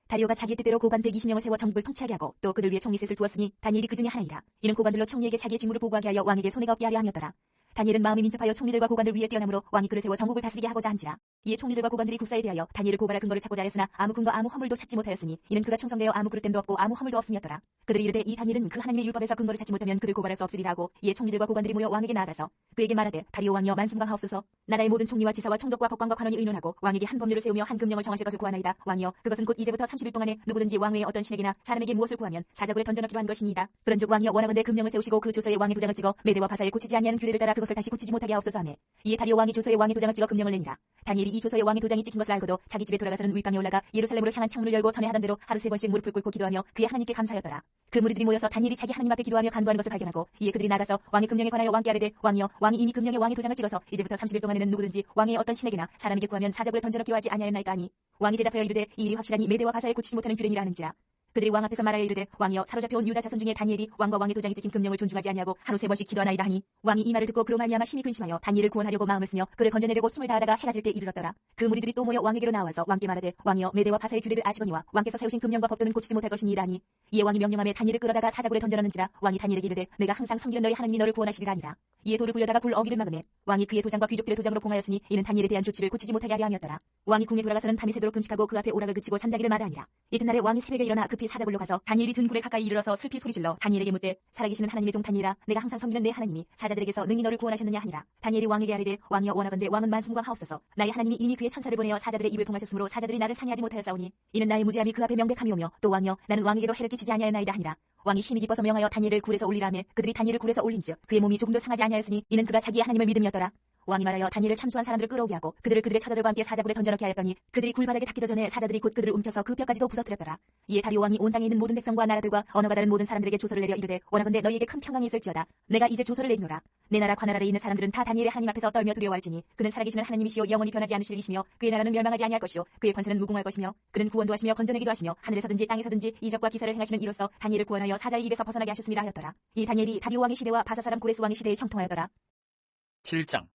다리오가 자기의 뜻대로 고관 120명을 세워 정복을 통치하게 하고 또 그들 위에 총리셋을 두었으니 다니엘이 그 중에 하나이라. 이는 고관들로 총리에게 자기의 직무를 보고하게 하여 왕에게 손해가 없게 하려 함이었더라. 다니엘은 마음이 민첩하여 총리들과 고관들 위에 뛰어남으로 왕이 그를 세워 전국을 다스리게 하고자 한지라. 이에 총리들과 고관들이 국사에 대하여 다니엘을 고발할 근거를 찾고자 하였으나 아무 근거 아무 허물도 찾지 못하였으니 이는 그가 충성되어 아무 그릇됨도 없고 아무 허물도 없음이었더라. 그들이 이르되 이 다니엘은 그 하나님의 율법에서 근거를 찾지 못하면 그를 고발할 수 없으리라 하고 이에 총리들과 고관들이 모여 왕에게 나아가서 그에게 말하되 다리오 왕이여 만순강하옵소서. 나라의 모든 총리와 지사와 총독과 법관과 관원이 의논하고 왕에게 한 법률을 세우며 한 금령을 정하실 것을 구하나이다. 왕이여 그것은 곧 이제부터 30일 동안에 누구든지 왕 외에 어떤 신에게나 사람에게 무엇을 구하면 사자굴에 던져넣기로 한 것이니이다. 그런즉 왕이여 원하건대 금령을 세우시고 그 조서에 왕의 도장을 찍어 메대와 바사에 고치지 아니하는 규례를 따라 그것을 것을 다시 고치지 못하게 하옵소서 하매 이에 다리오 왕이 조서에 왕의 도장을 찍어 금령을 내니라. 다니엘이 이 조서에 왕의 도장이 찍힌 것을 알고도 자기 집에 돌아가서는 윗방에 올라가 예루살렘으로 향한 창문을 열고 전에 하던 대로 하루 3번씩 무릎을 꿇고 기도하며 그의 하나님께 감사하였더라. 그 무리들이 모여서 다니엘이 자기 하나님 앞에 기도하며 간구하는 것을 발견하고 이에 그들이 나가서 왕의 금령에 관하여 왕께 아뢰되 왕이여 왕이 이미 금령에 왕의 도장을 찍어서 이제부터 30일 동안에는 누구든지 왕의 어떤 신에게나 사람에게 구하면 사자굴에 던져넣기로 하지 아니하였나이까 하니 왕이 대답하여 이르되 이 일이 확실하니 메대와 가사에 고치지 못하는 규례니라 하는지라. 그들이 왕 앞에서 말하여 이르되 왕이여 사로잡혀온 유다 자손 중에 다니엘이 왕과 왕의 도장이 찍힌 금령을 존중하지 아니하고 하루 3번씩 기도하나이다 하니 왕이 이 말을 듣고 그로 말미암아 심히 근심하여 다니엘을 구원하려고 마음을 쓰며 그를 건져내려고 힘을 다하다가 해가 질 때 이르렀더라. 그 무리들이 또 모여 왕에게로 나와서 왕께 말하되 왕이여 메대와 바사의 규례를 아시거니와 왕께서 세우신 금령과 법도는 고치지 못할 것이니이다 하니 이에 왕이 명령하며 다니엘을 끌어다가 사자굴에 던져넣는지라. 왕이 다니엘에게 이르되 내가 항상 섬기는 너희 하나님이 너를 구원하시리라 하니라. 이에 돌을 굴려다가 굴 어기를 막으매 왕이 그의 도장과 귀족들의 도장으로 봉하였으니 이는 다니엘에 대한 조치를 고치지 못하게 하려 함이었더라. 왕이 궁에 돌아가서는 밤이 새도록 금식하고 그 앞에 오락을 그치고 잠자기를 마다하니라. 이튿날에 왕이 새벽에 일어나 급히 사자굴로 가서 다니엘이 든 굴에 가까이 이르러서 슬피 소리질러 다니엘에게 묻되 살아계시는 하나님의 종 다니엘아 내가 항상 섬기는 내 하나님이 사자들에게서 능히 너를 구원하셨느냐 하니라. 다니엘이 왕에게 아뢰되 왕이여 원하건대 왕은 만수무강하옵소서. 나의 하나님이 이미 그의 천사를 보내어 사자들의 입을 봉하셨으므로 사자들이 나를 상해하지 못하였사오니 이는 나의 무죄함이 그 앞에 명백함이오며 또 왕이여 나는 왕에게도 해를 끼치지 아니하였나이다 하니라. 왕이 심히 기뻐서 명하여 다니엘을 굴에서 올리라 하매 그들이 다니엘을 굴에서 올린즉 그의 몸이 조금도 상하지 아니하였으니 이는 그가 자기의 하나님을 믿음이었더라. 왕이 말하여 다니엘을 참수한 사람들을 끌어오게 하고 그들을 그들의 처자들과 함께 사자굴에 던져넣게 하였더니 그들이 굴바닥에 닿기도 전에 사자들이 곧 그들을 움켜서 그 뼈까지도 부서뜨렸더라. 이에 다리오 왕이 온 땅에 있는 모든 백성과 나라들과 언어가 다른 모든 사람들에게 조서를 내려 이르되 원하건대 너희에게 큰 평강이 있을지어다. 내가 이제 조서를 내리노라. 내 나라 관할 아래 있는 사람들은 다 다니엘의 하나님 앞에서 떨며 두려워할지니 그는 살아계시는 하나님이시요 영원히 변하지 않으실 이시며 그의 나라는 멸망하지 아니할 것이요 그의 권세는 무궁할 것이며 그는 구원도 하시며 건져내기도 하시며 하늘에서든지 땅에서든지 이적과 기사를 행하시는 이로써 다니엘을 구원하여 사자의 입에서 벗어나게 하셨습니다 하였더라. 이 다니엘이 다리오 왕의 시대와 바사 사람 고레스 왕의 시대에 형통하였더라. 7장.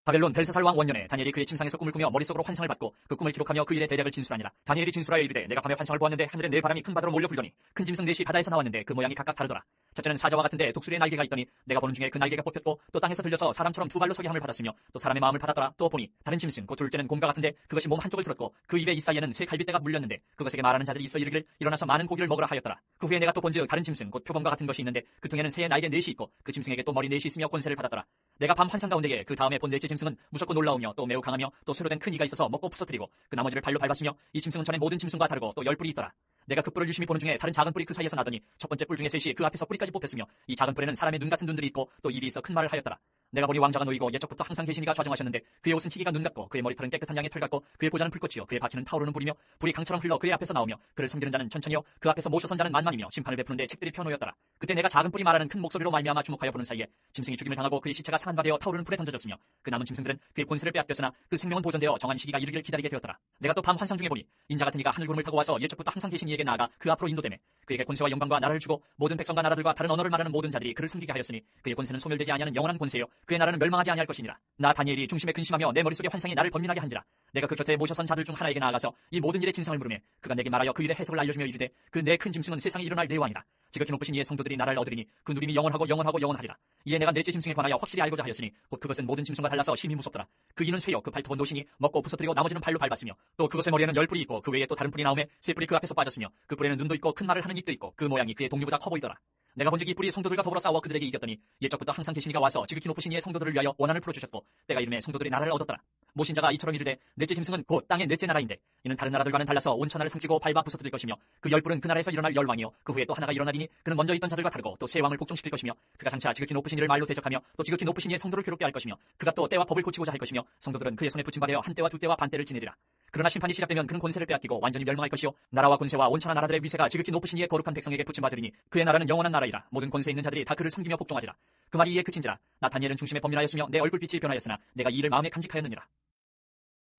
바벨론 벨사살 왕 원년에 다니엘이 그의 침상에서 꿈을 꾸며 머릿속으로 환상을 받고 그 꿈을 기록하며 그 일의 대략을 진술하니라. 다니엘이 진술하여 이르되 내가 밤에 환상을 보았는데 하늘에 네 바람이 큰 바다로 몰려 불더니 큰 짐승 넷이 바다에서 나왔는데 그 모양이 각각 다르더라. 첫째는 사자와 같은데 독수리의 날개가 있더니 내가 보는 중에 그 날개가 뽑혔고 또 땅에서 들려서 사람처럼 두 발로 서게 함을 받았으며 또 사람의 마음을 받았더라. 또 보니 다른 짐승 곧 둘째는 곰과 같은데 그것이 몸 한쪽을 들었고 그 입에 이 사이에는 새 갈빗대가 물렸는데 그것에게 말하는 자들이 있어 이르기를 일어나서 많은 고기를 먹으라 하였더라. 그 후에 내가 또 본즉 다른 짐승 곧 표범과 같은 것이 있는데 그 등에는 새의 날개 넷이 있고 그 짐승에게 또 머리 넷이 있으며 권세를 받았더라. 내가 밤 환상 가운데에 그 다음에 본 넷째 짐승은 무섭고 놀라우며 또 매우 강하며 또 쇠로 된 큰 이가 있어서 먹고 부서뜨리고 그 나머지를 발로 밟았으며 이 짐승은 전에 모든 짐승과 다르고 또 10뿔이 있더라. 내가 그 뿔을 유심히 보는 중에 다른 작은 뿔이 그 사이에서 나더니 첫 번째 뿔 중에 셋이 그 앞에서 뿌리까지 뽑혔으며 이 작은 뿔에는 사람의 눈 같은 눈들이 있고 또 입이 있어 큰 말을 하였더라. 내가 보니 왕자가 놓이고 옛적부터 항상 계신 이가 좌정하셨는데 그의 옷은 희기가 눈 같고 그의 머리털은 깨끗한 양의 털 같고 그의 보좌는 불꽃이요 그의 바퀴는 타오르는 불이며 불이 강처럼 흘러 그의 앞에서 나오며 그를 섬기는 자는 천천히요 그 앞에서 모셔 선 자는 만만이며 심판을 베푸는데 책들이 펴놓였더라. 그때 내가 작은 뿔이 말하는 큰 목소리로 말미암아 주목하여 보는 사이에 짐승이 죽임을 당하고 그의 시체가 상한 바 되어 타오르는 불에 던져졌으며 그 남은 짐승들은 그의 권세를 빼앗겼으나 그 생명은 보존되어 정한 시기가 이르기를 기다리게 되었더라. 내가 또 밤 환상 중에 보니 인자 같은 이가 하늘 구름을 타고 와서 옛적부터 항상 계신 이에게 나아가 그 앞으로 인도되매 그에게 권세와 영광과 나라를 주고 모든 백성과 나라들과 다른 언어를 말하는 모든 자들이 그를 섬기게 하였으니 그의 권세는 소멸되지 아니하는 영원한 권세요 그의 나라는 멸망하지 아니할 것이니라. 나 다니엘이 중심에 근심하며 내 머릿속에 환상이 나를 번민하게 한지라. 내가 그 곁에 모셔선 자들 중 하나에게 나아가서 이 모든 일의 진상을 물으매 그가 내게 말하여 그 일의 해석을 알려주며 이르되 그 내 큰 짐승은 세상에 일어날 내 왕이라. 지극히 높으신 이의 성도들이 나라를 얻으리니 그 누림이 영원하고 영원하고 영원하리라. 이에 내가 넷째 짐승에 관하여 확실히 알고자 하였으니 곧 그것은 모든 짐승과 달라서 심히 무섭더라. 그 이는 쇠요 그 발톱은 노시니 먹고 부서뜨리고 나머지는 발로 밟았으며 또 그것의 머리에는 10뿔이 있고 그 외에 또 다른 뿔이 나오매 세 뿔이 그 앞에서 빠졌으며 그 뿔에는 눈도 있고 큰 말을 하는 입도 있고 그 모양이 그의 동류보다 커 보이더라. 내가 본즉 이 뿔이 성도들과 더불어 싸워 그들에게 이겼더니 옛적부터 항상 계신 이가 와서 지극히 높으신 이의 성도들을 위하여 원한을 풀어주셨고 때가 이름에 성도들이 나라를 얻었더라. 모신자가 이처럼 이르되 넷째 짐승은 곧 땅의 넷째 나라인데 이는 다른 나라들과는 달라서 온 천하를 삼키고 밟아 부서뜨릴 것이며 그 10뿔은 그 나라에서 일어날 열왕이요 그 후에 또 하나가 일어나리니 그는 먼저 있던 자들과 다르고 또 새 왕을 복종시킬 것이며 그가 장차 지극히 높으신 이를 말로 대적하며 또 지극히 높으신 이의 성도를 괴롭게 할 것이며 그가 또 때와 법을 고치고자 할 것이며 성도들은 그의 손에 붙임받아 한 때와 두 때와 반 때를 지내리라. 그러나 심판이 시작되면 그는 권세를 빼앗기고 완전히 멸망할 것이요 나라와 권세와 온 천하 나라들의 위세가 지극히 높으신 이의 거룩한 백성에게 붙임받으리니 그의 나라는 영원한 나라이라. 모든 권세 있는 자들이 다 그를 섬기며 복종하리라. 그 말이 이에 그친지라. 나 다니엘은 중심에 번민하였으며 내 얼굴빛이 변하였으나 내가 이 일을 마음에 간직하였느니라.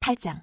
8장.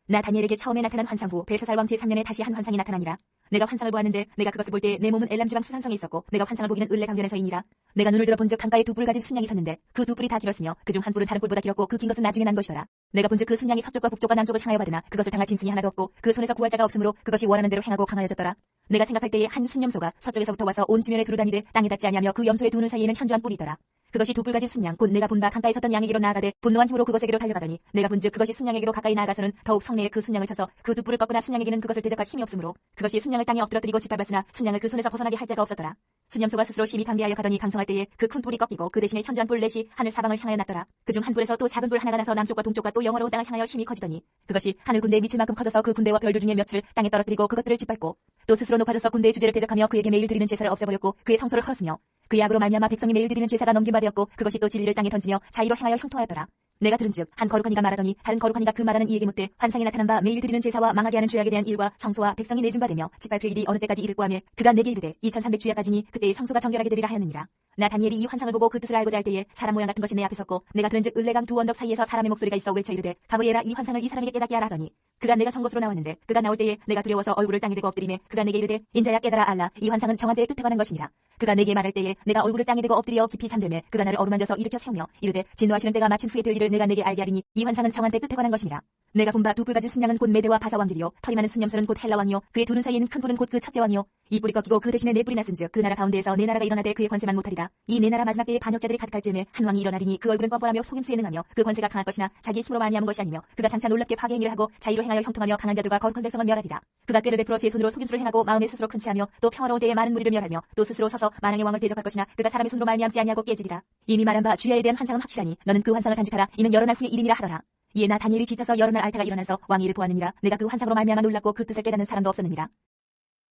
나 다니엘에게 처음에 나타난 환상 후 벨사살 왕 제3년에 다시 한 환상이 나타나니라. 내가 환상을 보았는데 내가 그것을 볼 때 내 몸은 엘람 지방 수산성에 있었고 내가 환상을 보기는 을레 강변에서이니라. 내가 눈을 들어 본즉 강가에 두 뿔 가진 순양이 섰는데 그 두 뿔이 다 길었으며 그중 한 뿔은 다른 뿔보다 길었고 그 긴 것은 나중에 난 것이더라. 내가 본즉 그 순양이 서쪽과 북쪽과 남쪽을 향하여 받으나 그것을 당할 짐승이 하나도 없고 그 손에서 구할 자가 없으므로 그것이 원하는 대로 행하고 강하여졌더라. 내가 생각할 때에 한 순염소가 서쪽에서부터 와서 온 지면에 두루다니되 땅에 닿지 아니하며 그 염소의 두 눈 사이에는 현저한 뿔이 있더라. 그것이 두 뿔 가진 순양 곧 내가 본 바 강가에 섰던 양에게로 나아가되 분노한 힘으로 그것에게로 달려가더니 내가 본즉 그것이 순양에게로 가까이 나아가서는 더욱 성내에 그 순양을 쳐서 그 두 뿔을 꺾으나 순양에게는 그것을 대적할 힘이 없으므로 그것이 순양을 땅에 엎드러뜨리고 짓밟았으나 순양을 그 손에서 벗어나게 할 자가 없었더라. 순염소가 스스로 심히 방대하여 가더니 강성할 때에 그 큰 뿔이 꺾이고 그 대신에 현저한 뿔 넷이 하늘 사방을 향하여 났더라. 그중 한 뿔에서 또 작은 뿔 하나가 나서 남쪽과 동쪽과 또 영화로운 땅을 향하여 심히 커지더니 그것이 하늘 군대에 미칠 만큼 커져서 그 군대와 별들 중에 몇을 땅에 떨어뜨리고 그것들을 짓밟고 또 스스로 높아져서 군대의 주제를 대적하며 그에게 매일 드리는 제사를 없애버렸고 그의 성소를 헐었으며 그의 악으로 말미암아 백성이 매일 드리는 제사가 넘김받았고 그것이 또 진리를 땅에 던지며 자의로 행하여 형통하였더라. 내가 들은즉 한 거룩한 이가 말하더니 다른 거룩한 이가 그 말하는 이에게 묻되 환상에 나타난 바 매일 드리는 제사와 망하게 하는 죄악에 대한 일과 성소와 백성이 내준 바 되며 짓밟힐 일이 어느 때까지 이를꼬 하며 그가 내게 이르되 2300주야까지니 그때의 성소가 정결하게 되리라 하였느니라. 나 다니엘이 이 환상을 보고 그 뜻을 알고자 할 때에 사람 모양 같은 것이 내 앞에 섰고 내가 들은즉 을레강 두 언덕 사이에서 사람의 목소리가 있어 외쳐 이르되 가브리엘아 이 환상을 이 사람에게 깨닫게 하라 하더니 그가 내가 선 곳으로 나왔는데 그가 나올 때에 내가 두려워서 얼굴을 땅에 대고 엎드리매 그가 내게 이르되 인자야 깨달아 알라 이 환상은 정한 때의 끝에 관한 것이니라. 그가 내게 말할 때에 내가 얼굴을 땅에 대고 엎드려 깊이 잠들매 그가 나를 어루만져서 일으켜 세우며 이르되 진노하시는 때가 마친 후에 될 일을 내가 내게 알게 하리니 이 환상은 정한 때 끝에 관한 것이니라. 내가 본 바 두 뿔가진 순양은 곧 메대와 바사 왕들이요 털이 많은 순념술은 곧 헬라 왕이요 그의 두 눈 사이에 있는 큰 뿔은 곧 그 첫째 왕이요 이 뿔이 꺾이고 그 대신에 네 뿔이 났은즉 그 나라 가운데에서 네 나라가 일어나되 그의 권세만 못하리라. 이 네 나라 마지막 때에 반역자들이 가득할 즈음에 한 왕이 일어나리니 그 얼굴은 뻔뻔하며 속임수에 능하며 그 권세가 강할 것이나 자기의 힘으로 많이 함은 것이 아니며 그가 장차 놀랍게 파괴 행위를 하고 자의로 행하여 형통하며 강한 자들과 거룩한 백성을 멸하리라. 그가 꾀를 베풀어 제 손으로 속임수를 행하고 마음에 스스로 큰 체하며 또 평화로운 때에 많은 무리를 멸하며 또 스스로 서서 만왕의 왕을 대적할 것이나 그가 사람의 손으로 말미암지 아니하고 깨지리라. 이미 말한 바 주야에 대한 환상은 확실하니 너는 그 환상을 간직하라. 이는 여러 날 후에 일이니라 하더라. 이에 나 다니엘이 지쳐서 여러 날 앓다가 일어나서 왕이 이를 보았느니라. 내가 그 환상으로 말미암아 놀랐고 그 뜻을 깨닫는 사람도 없었느니라.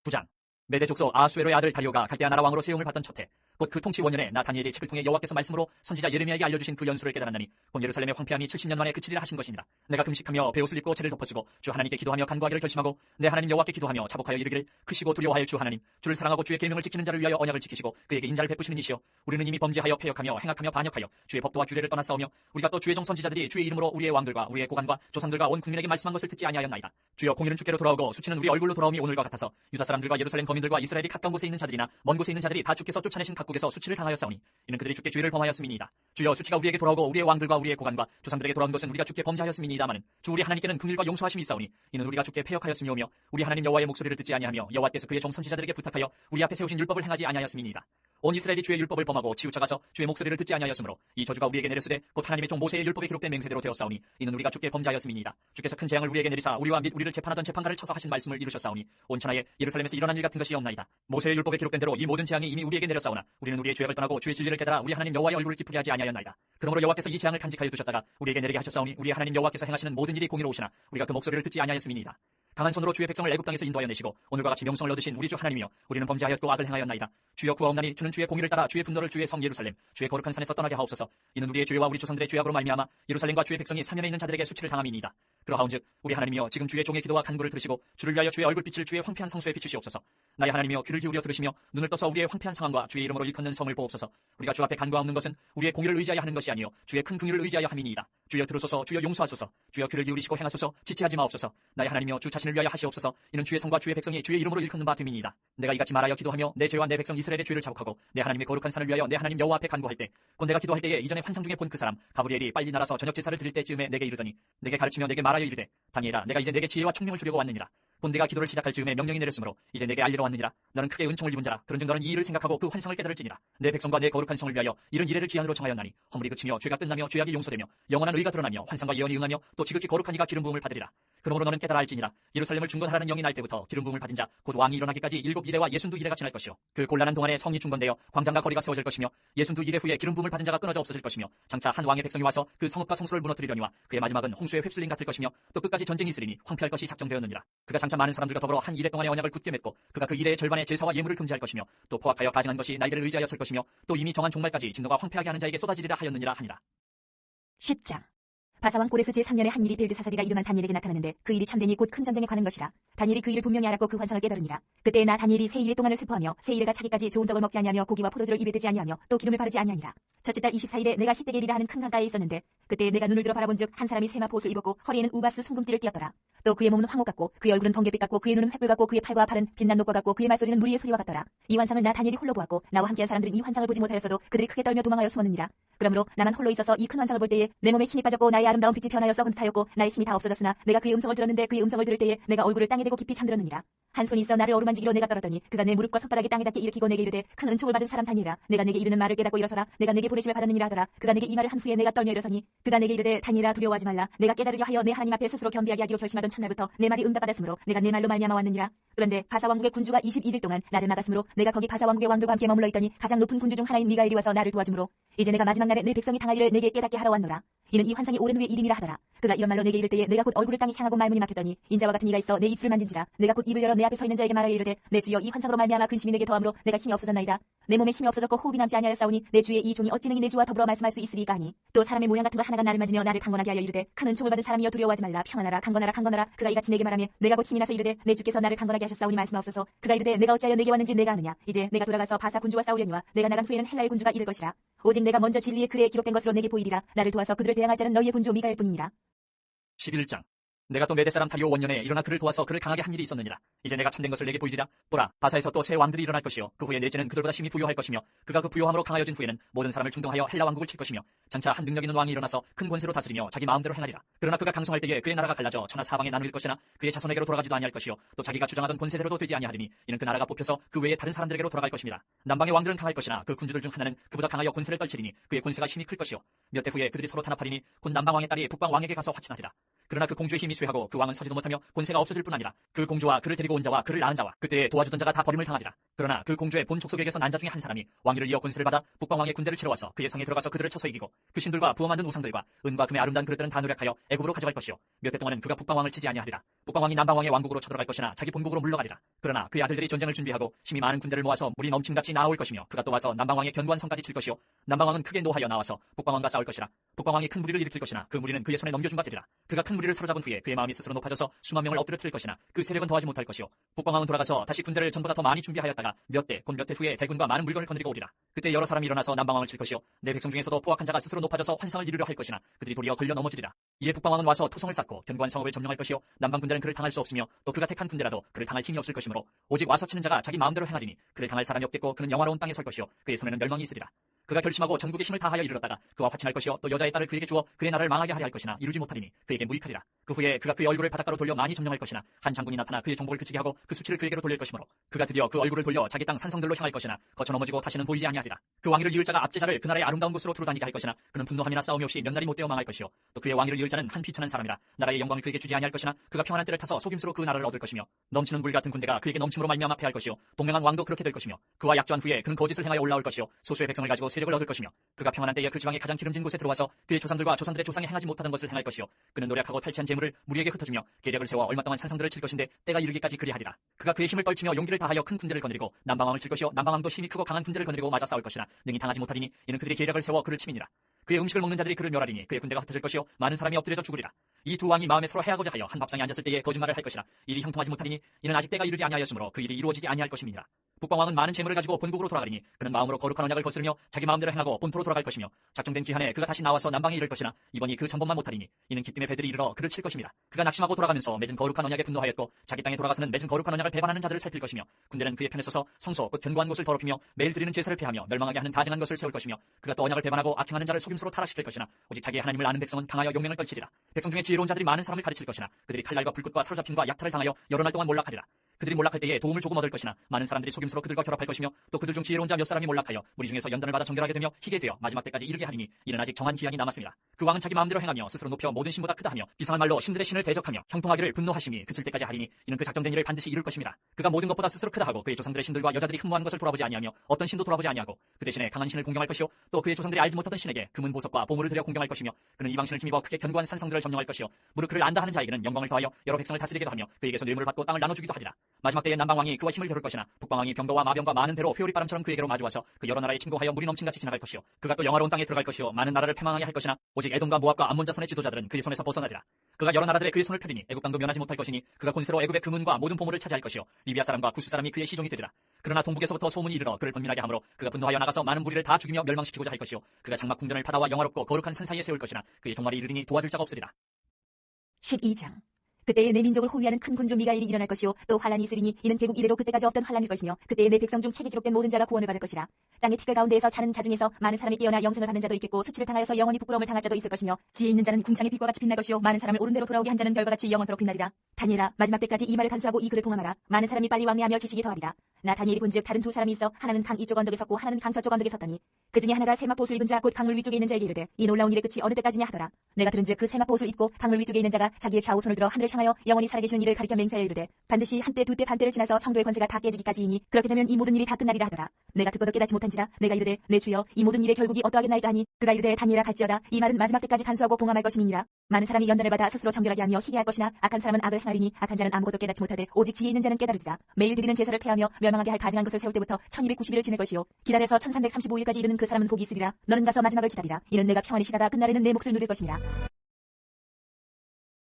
9장. 메대 족속 아수에로의 아들 다리오가 갈대아 나라 왕으로 세움을 받던 첫해 곧 그 통치 원년에 나 다니엘이 책을 통해 여호와께서 말씀으로 선지자 예레미야에게 알려주신 그 연수를 깨달았나니 곧 예루살렘의 황폐함이 70년 만에 그치리라 하신 것이니라. 내가 금식하며 베옷을 입고 채를 덮어쓰고 주 하나님께 기도하며 간구하기를 결심하고 내 하나님 여호와께 기도하며 자복하여 이르기를 크시고 두려워하여 주 하나님 주를 사랑하고 주의 계명을 지키는 자를 위하여 언약을 지키시고 그에게 인자를 베푸시는 이시여 우리는 이미 범죄하여 패역하며 행악하며 반역하여 주의 법도와 규례를 떠나싸우며 우리가 또 주의 종 선지자들이 주의 이름으로 우리의 왕들과 우리의 고관과 조상들과 온 국민에게 말씀한 것을 듣지 아니하였나이다. 주여 공의는 주께로 돌아오고 수치는 우리 얼굴로 돌아옴이 오늘과 같아서 유다 사람들과 예루살렘 거민들과 이스라엘이 가까운 곳에 있는 자들이나 먼 곳에 있는 자들이 다 주께서 쫓아내신 각국에서 수치를 당하였사오니 이는 그들이 주께 죄를 범하였음이니이다. 주여 수치가 우리에게 돌아오고 우리의 왕들과 우리의 고관과 조상들에게 돌아온 것은 우리가 주께 범죄하였음이니이다마는 주 우리 하나님께는 긍휼과 용서하심이 있사오니 이는 우리가 주께 패역하였음이오며 우리 하나님 여호와의 목소리를 듣지 아니하며 여호와께서 그의 종 선지자들에게 부탁하여 우리 앞에 세우신 율법을 행하지 아니하였음이니이다. 온 이스라엘이 주의 율법을 범하고 치우쳐가서 주의 목소리를 듣지 아니하였으므로 이 저주가 우리에게 내렸으되 곧 하나님의 종 모세의 율법에 기록된 맹세대로 되었사오니 이는 우리가 주께 범죄하였음이니이다. 주께서 큰 재앙을 우리에게 내리사 우리와 및 우리를 재판하던 재판가를 쳐서 하신 말씀을 이루셨사오니 온 천하에 예루살렘에서 일어난 일 같은 것이 없나이다. 모세의 율법에 기록된 대로 이 모든 재앙이 이미 우리에게 내렸사오나 우리는 우리의 죄악을 떠나고 주의 진리를 깨달아 우리 하나님 여호와의 얼굴을 기쁘게 하지 아니하였나이다. 그러므로 여호와께서 이 재앙을 간직하여 두셨다가 우리에게 내리게 하셨사오니 우리 하나님 여호와께서 행하시는 모든 일이 공의로우시나 우리가 그 목소리를 듣지 아니하였음이니이다. 강한 손으로 주의 백성을 애굽 땅에서 인도하여 내시고 오늘과 같이 명성을 얻으신 우리 주 하나님이여 우리는 범죄하였고 악을 행하였나이다. 주여 구하옵나니 주는 주의 공의를 따라 주의 분노를 주의 성 예루살렘 주의 거룩한 산에서 떠나게 하옵소서. 이는 우리의 죄와 우리 조상들의 죄악으로 말미암아 예루살렘과 주의 백성이 사면에 있는 자들에게 수치를 당함이니이다. 그러하온즉 우리 하나님이여 지금 주의 종의 기도와 간구를 들으시고 주를 위하여 주의 얼굴빛을 주의 황폐한 성소에 비추시옵소서. 나의 하나님이여 귀를 기울여 들으시며 눈을 떠서 우리의 황폐한 상황과 주의 이름으로 일컫는 성을 보옵소서. 우리가 주 앞에 간구하옵는 것은 우리의 공의를 의지하여 하는 것이 아니요 주의 큰 긍휼을 의지하여 함이니이다. 주여 들으소서. 주여 용서하소서. 주여 귀를 기울이시고 행하소서. 지체하지 마옵소서. 나의 하나님이여 주 자신을 위하여 하시옵소서. 이는 주의 성과 주의 백성이 주의 이름으로 일컫는 바 됨이니이다. 내가 이같이 말하여 기도하며 내 죄와 내 백성 이스라엘의 죄를 자복하고 내 하나님의 거룩한 산을 위하여 내 하나님 여호와 앞에 간구할 때 곧 내가 기도할 때에 이전에 환상 중에 본 그 사람 가브리엘이 빨리 날아서 저녁 제사를 드릴 때쯤에 내게 이르더니 내게 가르치며 내게 말하여 이르되 다니엘아 내가 이제 내게 지혜와 총명을 주려고 왔느니라. 곧 내가 기도를 시작할 즈음에 명령이 내렸으므로 이제 내게 알리러 왔느니라. 너는 크게 은총을 입은 자라. 그런즉 너는 이 일을 생각하고 그 환상을 깨달을지니라. 내 백성과 내 거룩한 성을 위하여 이런 이래를 기한으로 정하였나니 허물이 그치며 죄가 끝나며 죄악이 용서되며 영원한 의가 드러나며 환상과 예언이 응하며 또 지극히 거룩한 이가 기름 부음을 받으리라. 그러므로 너는 깨달아 알지니라. 예루살렘을 중건하라는 영이 날 때부터 기름 부음을 받은 자 곧 왕이 일어나기까지 7 이레와 62 이레가 지날 것이요 그 곤란한 동안에 성이 중건되어 광장과 거리가 세워질 것이며 62 이레 후에 기름 부음을 받은 자가 끊어져 없어질 것이며 장차 한 왕의 백성이 와서 그 성읍과 성소를 무너뜨리려니와 그의 마지막은 홍수의 휩쓸림 같을 것이며 또 끝까지 전쟁이 있으리니 황폐할 것이 작정되었느니라. 그가 장차 많은 사람들과 더불어 한 이레 동안의 언약을 굳게 맺고 그가 그 이레의 절반의 제사와 예물을 금지할 것이며 또 포악하여 가증한 것이 날개를 의지하여 설 것이며 또 이미 정한 종말까지 진노가 황폐하게 하는 자에게 쏟아지리라 하였느니라 하니라. 10장. 바사왕 고레스 제3년에 한 일이 벨드사사리가 이름한 다니엘에게 나타나는데 그 일이 참되니 곧 큰 전쟁에 관한 것이라. 다니엘이 그 일을 분명히 알았고 그 환상을 깨달으니라. 그때 나 다니엘이 세 일의 동안을 슬퍼하며 세 일에가 차기까지 좋은 떡을 먹지 아니하며 고기와 포도주를 입에 대지 아니하며 또 기름을 바르지 아니하니라. 첫째 달 24일에 내가 히데겔이라 하는 큰 강가에 있었는데 그때 내가 눈을 들어 바라본즉 한 사람이 세마포 옷을 입었고 허리에는 우바스 순금띠를 띠었더라. 또 그의 몸은 황옥 같고 그의 얼굴은 번개빛 같고 그의 눈은 횃불 같고 그의 팔과 팔은 빛난 녹과 같고 그의 말소리는 무리의 소리와 같더라. 이 환상을 나 다니엘이 홀로 보았고 나와 함께한 사람들은 이 환상을 보지 못하였어도 그들이 크게 떨며 도망하여 숨었느니라. 그러므로 나만 홀로 있어서 이 큰 환상을 볼 때에 내 몸에 힘이 빠졌고 나의 아름다운 빛이 변하여 썩은 듯하였고 나의 힘이 다 없어졌으나 내가 그의 음성을 들었는데 그의 음성을 들을 때에 내가 얼굴을 땅에 대고 깊이 잠들었느니라. 한 손이 있어 나를 어루만지기로 내가 떨었더니 그가 내 무릎과 손바닥이 땅에 닿게 일으키고 내게 이르되 큰 은총을 받은 사람 다니엘아 내가 내게 이르는 말을 깨닫고 일어서라. 내가 내게 보내심을 받았느니라 하더라. 그가 내게 이 말을 한 후에 내가 떨며 일어서니 그가 내게 이르되 다니엘아 두려워하지 말라. 내가 깨달으려 하여 내 하나님 앞에 스스로 겸비하게 하기로 결심하던 첫날부터 내 말이 응답받았으므로 내가 내 말로 말미암아 왔느니라. 그런데 바사 왕국의 군주가 21일 동안 나를 막았으므로 내가 거기 바사 왕국의 왕들과 함께 머물러 있더니 가장 높은 군주 중 하나인 미가엘이 와서 나를 도와주므로 이제 내가 마지막 날에 내 백성이 당할 일을 내게 깨닫게 하러 왔노라. 이는 이 환상이 오랜 후에 일임이라 하더라. 그가 이런 말로 내게 이를 때에 내가 곧 얼굴을 땅에 향하고 말문이 막혔더니 인자와 같은 이가 있어 내 입술을 만진지라. 내가 곧 입을 열어 내 앞에 서 있는 자에게 말하여 이르되 내 주여 이 환상으로 말미암아 근심이 내게 더함으로 내가 힘이 없어졌나이다. 내 몸에 힘이 없어졌고 호흡이 남지 아니하였사오니 내 주의 이 종이 어찌 능히 내 주와 더불어 말씀할 수 있으리까 하니 또 사람의 모양 같은 거 하나가 나를 만지며 나를 강건하게 하여 이르되 큰 은총을 받은 사람이여 두려워하지 말라. 평안하라 강건하라 강건하라. 그가 이같이 내게 말하며 내가 곧 힘이 나서 이르되 내 주께서 나를 강건하게 하셨사오니 말씀하옵소서. 그가 이르되 내가 어찌하여 내게 왔는지 내가 아느냐. 이제 내가 돌아가서 바사 군주와 싸우려니와 내가 나간 후에는 헬라의 군주가 이를 것이라. 오직 내가 먼저 진리의 글에 기록된 것으로 내게 보이리라. 나를 도와서 그들을 대항할 자는 너희의 군주 미가엘 뿐이니라. 11장. 내가 또 메대 사람 다리오 원년에 일어나 그를 도와서 그를 강하게 한 일이 있었느니라. 이제 내가 참된 것을 내게 보이리라. 보라, 바사에서 또 새 왕들이 일어날 것이요 그 후에 넷째는 그들보다 심히 부요할 것이며 그가 그 부요함으로 강하여진 후에는 모든 사람을 충동하여 헬라 왕국을 칠 것이며 장차 한 능력 있는 왕이 일어나서 큰 권세로 다스리며 자기 마음대로 행하리라. 그러나 그가 강성할 때에 그의 나라가 갈라져 천하 사방에 나누일 것이나 그의 자손에게로 돌아가지도 아니할 것이요 또 자기가 주장하던 권세대로도 되지 아니하리니 이는 그 나라가 뽑혀서 그 외에 다른 사람들에게로 돌아갈 것입니다. 남방의 왕들은 강할 것이나 그 군주들 중 하나는 그보다 강하여 권세를 떨치리니 그의 권세가 힘이 클 것이요 몇 해 후에 그들이 서로 탄압하리니 곧 남방 왕의 딸이 북방 왕에게 가서 화친하리라. 그러나 그 공주의 힘이 쇠하고 그 왕은 서지도 못하며 권세가 없어질 뿐 아니라 그 공주와 그를 데리고 온 자와 그를 낳은 자와 그때에 도와주던 자가 다 버림을 당하리라. 그러나 그 공주의 본 족속에게서 난 자 중에 한 사람이 왕위를 이어 권세를 받아 북방 왕의 군대를 치러 와서 그의 성에 들어가서 그들을 쳐서 이기고 그 신들과 부어 만든 우상들과 은과 금의 아름다운 그릇들은 다 노력하여 애굽으로 가져갈 것이요 몇 해 동안은 그가 북방 왕을 치지 아니하리라. 북방 왕이 남방 왕의 왕국으로 쳐들어갈 것이나 자기 본국으로 물러가리라. 그러나 그의 아들들이 전쟁을 준비하고 심히 많은 군대를 모아서 물이 넘침같이 나아올 것이며 그가 또 와서 남방 왕의 견고한 성까지 칠 것이요 남방 왕은 크게 노하여 나와서 북방 왕과 싸울 것이라. 북방 왕이 큰 무리를 일으킬 것이나 그 무리는 그의 손에 넘겨준 바 되리라. 그가 큰 무리를 사로잡은 후에 그의 마음이 스스로 높아져서 수만 명을 엎드려뜨릴 것이나 그 세력은 더하지 못할 것이요 북방 왕은 돌아가서 다시 군대를 전보다 더 많이 준비하였다가 몇 대 곧 몇 해 후에 대군과 많은 물건을 거느리고 오리라. 그때 여러 사람이 일어나서 남방 왕을 칠 것이요 내 백성 중에서도 포악한 자가 스스로 높아져서 환상을 이루려 할 것이나 그들이 도리어 걸려 넘어지리라. 이에 북방 왕은 와서 토성을 쌓고 견고한 성읍을 점령할 것이요 남방 군대는 그를 당할 수 없으며 또 그가 택한 군대라도 그를 당할 힘이 없을 것이므로 오직 와서 치는 자가 자기 마음대로 행하리니 그를 당할 사람이 없겠고 그는 영화로운 땅에 설 것이요 그의 손에는 멸망이 있으리라. 그가 결심하고 전국의 힘을 다하여 이르렀다가 그와 화친할 것이요 또 여자의 딸을 그에게 주어 그의 나라를 망하게 하려 할 것이나 이루지 못하리니 그에게 무익하리라. 그 후에 그가 그의 얼굴을 바닷가로 돌려 많이 점령할 것이나 한 장군이 나타나 그의 정복을 그치게 하고 그 수치를 그에게로 돌릴 것이므로 그가 드디어 그 얼굴을 돌려 자기 땅 산성들로 향할 것이나 거쳐 넘어지고 다시는 보이지 아니하리라. 그 왕위를 이을 자가 압제자를 그 나라의 아름다운 곳으로 두루 다니게 할 것이나 그는 분노함이나 싸움이 없이 몇 날이 못되어 망할 것이요 또 그의 왕위를 이을 자는 한 비천한 사람이라. 나라의 영광을 그에게 주지 아니할 것이나 그가 평안한 때를 타서 속임수로 그 나라를 얻을 것이며 넘치는 물 같은 군대가 그에게 넘침으로 말미암아 패할 것이요 동명한 왕도 그렇게 될 것이며 그와 약조한 후에 그는 거짓을 행하여 올라올 것이요 소수의 백성을 가지고 세력을 얻을 것이며 그가 평안한 때에 그 지방의 가장 기름진 곳에 들어와서 그의 조상들과 조상들의 조상이 행하지 못하던 것을 행할 것이요 그는 노력하고 탈취한 재물을 무리에게 흩어주며 계략을 세워 얼마 동안 산성들을 칠 것인데 때가 이르기까지 그리하리라. 그가 그의 힘을 떨치며 용기를 다하여 큰 군대를 거느리고 남방왕을 칠 것이요 남방왕도 힘이 크고 강한 군대를 거느리고 맞아 싸울 것이나 능히 당하지 못하리니 이는 그들이 계략을 세워 그를 치민이라. 그의 음식을 먹는 자들이 그를 멸하리니 그의 군대가 흩어질 것이요 많은 사람이 엎드려져 죽으리라. 이 두 왕이 마음에 서로 해하고자 하여 한 밥상에 앉았을 때에 거짓말을 할 것이라. 일이 형통하지 못하리니 이는 아직 때가 이르지 아니하였으므로 그 일이 이루어지지 아니할 것임이니라. 북방왕은 많은 재물을 가지고 본국으로 돌아가리니 그는 마음으로 거룩한 언약을 거스르며 자기 마음대로 행하고 본토로 돌아갈 것이며 작정된 기한에 그가 다시 나와서 남방에 이를 것이나 이번이 그 전번만 못하리니 이는 기쁨의 배들이 이르러 그를 칠 것임이라. 그가 낙심하고 돌아가면서 맺은 거룩한 언약에 분노하였고 자기 땅에 돌아가서는 맺은 거룩한 언약을 배반하는 자들을 살필 것이며 군대는 그의 편에 서서 성소 곧 견고한 곳을 더럽히며 매일 드리는 제사를 폐하며 멸망하게 하는 다정한 것을 세울 것이며 그가 또 언약을 배반하고 악행하는 자를 속임수로 타락시킬 것이나 오직 자기의 하나님을 아는 백성은 강하여 용맹을 떨치리라. 백성 중에 지혜로운 자들이 많은 사람을 가르칠 것이나 그들이 칼날과 불꽃과 사로잡힘과 약탈을 당하여 여러 날 동안 몰락하리라. 그들이 몰락할 때에 도움을 조금 얻을 것이나 많은 사람들이 속임수로 그들과 결합할 것이며 또 그들 중 지혜로운 자 몇 사람이 몰락하여 무리 중에서 연단을 받아 정결하게 되며 희게 되어 마지막 때까지 이르게 하리니 이는 아직 정한 기한이 남았습니다. 그 왕은 자기 마음대로 행하며 스스로 높여 모든 신보다 크다 하며 이상한 말로 신들의 신을 대적하며 형통하기를 분노하심이 그칠 때까지 하리니 이는 그 작정된 일을 반드시 이룰 것입니다. 그가 모든 것보다 스스로 크다 하고 그의 조상들의 신들과 여자들이 흠모하는 것을 돌아보지 아니하며 어떤 신도 돌아보지 아니하고 그 대신에 강한 신을 공경할 것이요 또 그의 조상들이 알지 못하던 신에게 금은 보석과 보물을 들여 공경할 것이며 그는 이방 신을 힘입어 크게 견고한 산성들을 점령할 것이요 무릇 그를 안다 하는 자에게는 영광을 더하여 여러 백성을 다스리게도 하며 그에게서 뇌물을 받고 땅을 나눠주기도 하리라. 마지막 때에 남방 왕이 그와 힘을 겨룰 것이나 북방 왕이 병거와 마병과 많은 배로 회오리바람처럼 그에게로 마주와서 그 여러 나라에 침공하여 물이 넘친같이 지나갈 것이요 그가 또 영화로운 땅에 들어갈 것이요 많은 나라를 패망하게 할 것이나 오직 에돔과 모압과 암몬 자손의 지도자들은 그의 손에서 벗어나리라. 그가 여러 나라들의 그의 손을 펴리니 애굽 땅도 면하지 못할 것이니 그가 권세로 애굽의 금은과 모든 보물을 차지할 것이요 리비아 사람과 구스 사람이 그의 시종이 되리라. 그러나 동북에서부터 소문이 이르러 그를 번민하게 하므로 그가 분노하여 나가서 많은 무리를 다 죽이며 멸망시키고자 할 것이요 그가 장막 궁전을 바다와 영화롭고 거룩한 산 사이에 세울 것이나 그의 종말이 이르리니 도와줄 자가 없으리라. 12장. 그때에 내 민족을 호위하는 큰 군주 미가엘이 일어날 것이요 또 환란이 있으리니 이는 개국 이래로 그때까지 없던 환란일 것이며 그때에 내 백성 중 책에 기록된 모든 자가 구원을 받을 것이라. 땅의 티끌 가운데에서 자는 자 중에서 많은 사람이 깨어나 영생을 받는 자도 있겠고 수치를 당하여서 영원히 부끄러움을 당할 자도 있을 것이며 지혜 있는 자는 궁창의 빛과 같이 빛날 것이요 많은 사람을 옳은 대로 돌아오게 한 자는 별과 같이 영원토록 빛나리라. 다니엘아 마지막 때까지 이 말을 간수하고 이 글을 봉함하라. 많은 사람이 빨리 왕래하며 지식이 더하리라. 나 다니엘이 본즉 다른 두 사람이 있어 하나는 강 이쪽 언덕에 섰고 하나는 강 저쪽 언덕에 섰더니 그 중에 하나가 세마포옷을 입은 자 곧 강물 위쪽에 있는 자에게 이르되 이 놀라운 일의 끝이 어느 때까지냐 하더라. 내가 들은즉 그 세마포옷을 입고 강물 위쪽에 있는 자가 자기의 좌우 손을 들어 하늘을 향하여 향하여 영원히 살아계시는 이를 가리켜 맹세하여 이르되 반드시 한때 두때 반때를 지나서 성도의 권세가 다 깨지기까지이니 그렇게 되면 이 모든 일이 다 끝나리라 하더라. 내가 듣고도 깨닫지 못한지라 내가 이르되 내 주여 이 모든 일의 결국이 어떠하겠나이까 하니 그가 이르되 다니엘아 갈지어다. 이 말은 마지막 때까지 간수하고 봉함할 것임이니라. 많은 사람이 연단을 받아 스스로 정결하게 하며 희귀할 것이나 악한 사람은 악을 행하리니 악한 자는 아무것도 깨닫지 못하되 오직 지혜 있는 자는 깨달으리라. 매일 드리는 제사를 폐하며 멸망하게 할 가증한 것을 세울 때부터 1290일을 지낼 것이요 기다려서 1335일까지 이르는 그 사람은 복이 있으리라. 너는 가서 마지막을 기다리라. 이는 내가 평안히 쉬다가 끝날에는 내 몫을 누릴 것임이라.